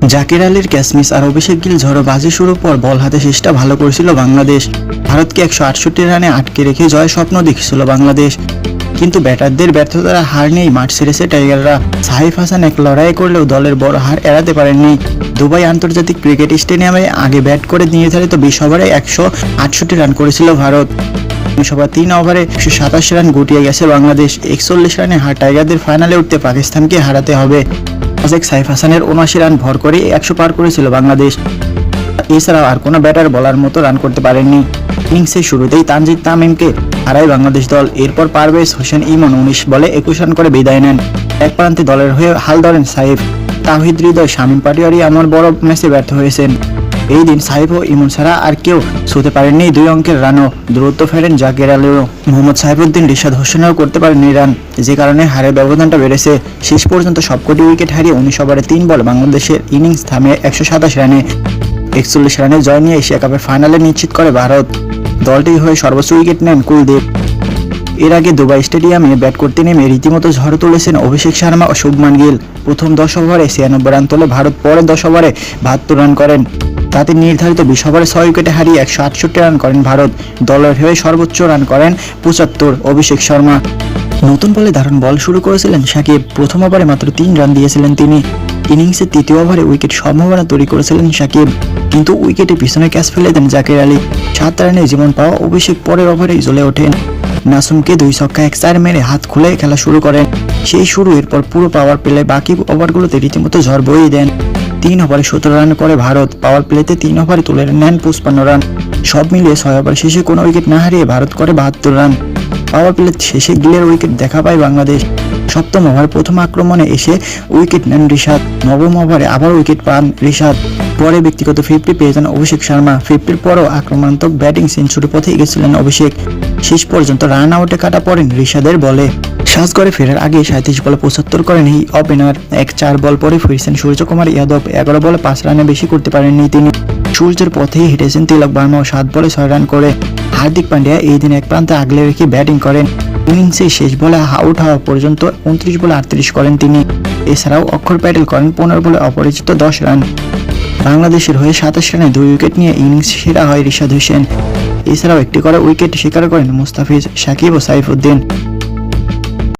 জাকির আলীর catch miss আর অভিষেক গিল ঝড়ো বাজি শুরুর পর বল হাতে শেষটা ভালো করেছিল বাংলাদেশ। ভারতকে 168 রানে আটকে রেখে জয় স্বপ্ন দেখছিল বাংলাদেশ, কিন্তু ব্যাটারদের ব্যর্থতার হার নেই মাঠ ছেড়েছে টাইগাররা। সাইফ হাসান এক লড়াই করলেও দলের বড় হার এড়াতে পারেননি। দুবাই আন্তর্জাতিক ক্রিকেট স্টেডিয়ামে আগে ব্যাট করে নির্ধারিত 20 ওভারে 168 রান করেছিল ভারত। সবার 3 ওভারে 127 রান গুটিয়ে গেছে বাংলাদেশ। 41 রানে হার টাইগারদের ফাইনালে উঠতে পাকিস্তানকে হারাতে হবে। সাইফ হাসানের 79 রান ভর করে 100 পার করেছিল বাংলাদেশ। এছাড়াও আর কোনো ব্যাটার বলার মতো রান করতে পারেননি। ইনিংসের শুরুতেই তানজিদ তামিমকে হারায় বাংলাদেশ দল। এরপর পারভেজ হোসেন ইমন 19 বলে 21 রান করে বিদায় নেন। এক প্রান্তে দলের হয়ে হাল ধরেন সাইফ। তাওহিদ হৃদয়, শামীম পাটোয়ারি এমন বড় ম্যাচে ব্যর্থ হয়েছেন। এই দিন সাইফ ও ইমন ছাড়া আর কেউ ছুঁতে পারেননি 2 অঙ্কের রানও। দূরত্ব ফেরেন জাকির আলীও। মোহাম্মদ সাইফুদ্দিন, রিশাদ হোসেনও করতে পারেননি রান, যে কারণে হারের ব্যবধানটা বেড়েছে। শেষ পর্যন্ত সবকটি উইকেট হারিয়ে 19 ওভারে 3 বল বাংলাদেশের ইনিংস থামে 127 রানে। 41 রানে জয় নিয়ে এশিয়া কাপের ফাইনালে নিশ্চিত করে ভারত। দলটির হয়ে সর্বোচ্চ উইকেট নেন কুলদীপ। এর আগে দুবাই স্টেডিয়ামে ব্যাট করতে নেমে রীতিমতো ঝড় তুলেছেন অভিষেক শর্মা ও শুভমান গিল। প্রথম 10 ওভারে 96 রান তোলে ভারত, পরের 10 ওভারে 72 রান করেন। তাতে নির্ধারিত 20 ওভারে 6 উইকেটে হারিয়ে 168 রান করেন ভারত। দলের হয়ে সর্বোচ্চ রান করেন 75 অভিষেক শর্মা। নতুন বলে দারুণ বল শুরু করেছিলেন সাকিব। প্রথম ওভারে মাত্র 3 রান দিয়েছিলেন তিনি। ইনিংসের 3য় ওভারে উইকেট সম্ভাবনা তৈরি করেছিলেন সাকিব, কিন্তু উইকেটে পিছনে ক্যাচ ফেলে দেন জাকির আলী। 7 রানে জীবন পাওয়া অভিষেক পরের ওভারেই জ্বলে ওঠেন। নাসুমকে 2 ছক্কা 1 চার মেরে হাত খুলে খেলা শুরু করেন। সেই শুরু, এরপর পুরো পাওয়ার প্লে বাকি ওভারগুলোতে রীতিমতো ঝড় বইয়ে দেন। 3 ওভারে 17 রান করে ভারত। পাওয়ার প্লেতে 3 ওভারে তুলে নেন 55 রান। সব মিলিয়ে 6 ওভার শেষে কোনো উইকেট না হারিয়ে ভারত করে 72 রান। পাওয়ার প্লে শেষে গিলের উইকেট দেখা পায় বাংলাদেশ। 7ম ওভারে প্রথম আক্রমণে এসে উইকেট নেন রিশাদ। 9ম ওভারে আবার উইকেট পান রিশাদ। পরে ব্যক্তিগত 50 পেয়ে যান অভিষেক শর্মা। 50-র পরও আক্রমণাত্মক ব্যাটিং সেঞ্চুরি পথে এগিয়েছিলেন অভিষেক। শেষ পর্যন্ত রান আউটে কাটা পড়েন রিশাদের বলে। সাজঘরে ফেরার আগে 37 বলে 75 করেন এই ওপেনার। 4 বল পরে ফিরছেন সূর্যকুমার যাদব। 11 বলে 5 রানে বেশি করতে পারেননি তিনি। সূর্যের পথেই হেঁটেছেন তিলক ভার্মাও 7 বলে 6 রান করে। হার্দিক পান্ডিয়া এই দিন এক প্রান্তে আগলে রেখে ব্যাটিং করেন। ইনিংসে শেষ বলে আউট হওয়া পর্যন্ত 29 বলে 38 করেন তিনি। এছাড়াও অক্ষর প্যাটেল করেন 15 বলে অপরিচিত 10 রান। বাংলাদেশের হয়ে 27 রানে 2 উইকেট নিয়ে ইনিংস সেরা হয় রিশাদ হোসেন। এছাড়াও একটি করে উইকেট শিকার করেন মুস্তাফিজ, সাকিব ও সাইফুদ্দিন।